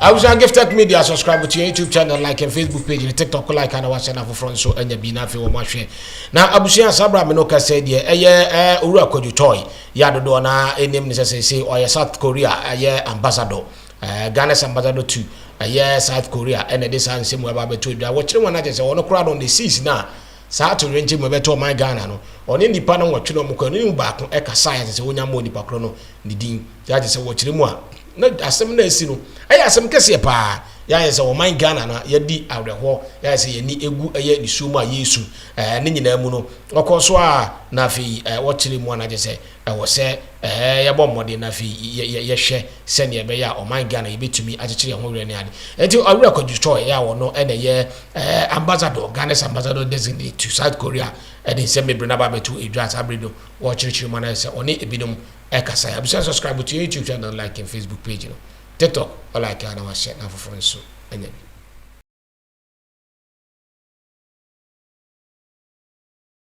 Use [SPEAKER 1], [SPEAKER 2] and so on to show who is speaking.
[SPEAKER 1] I was on Gifted Media. Subscribe to your YouTube channel, like and Facebook page, and TikTok like and watch channel for front so and you be na fi wo mahwe. Now Abusia Sabra me no ka say de owura Kojo Choi ya do na enim ni say or South Korea ambassador Ghana's ambassador to South Korea and this and same we ba beto dwa wo kire wona je say wono crowd on the seas na saa to range mo beto my Ghana no oni nipa na wo twe no mo ko ni ba ko e ka science say wonya mo nipa kro no ni din ya je say wo kire mu a na asem na esi no asem kese pa ya yesa o man Ghana na ya di awreho ya yesa ye ni egu eye ni sumu a Yesu ne nyina mu no okoso a na fi wo kire mu na je say wo se ya bomode na fi ye hwe se ne be ya o man Ghana ye betumi akekere ho wure ne ade enti awura Kojo Choi ya wo no ene ye ambassador Ghana's ambassador designate to South Korea and in same me ba betu edwas abredo wo kire mu na se oni ebidum ekasa ya bisa subscribe to your YouTube channel, like and Facebook page, TikTok, or like and our share now for friends so.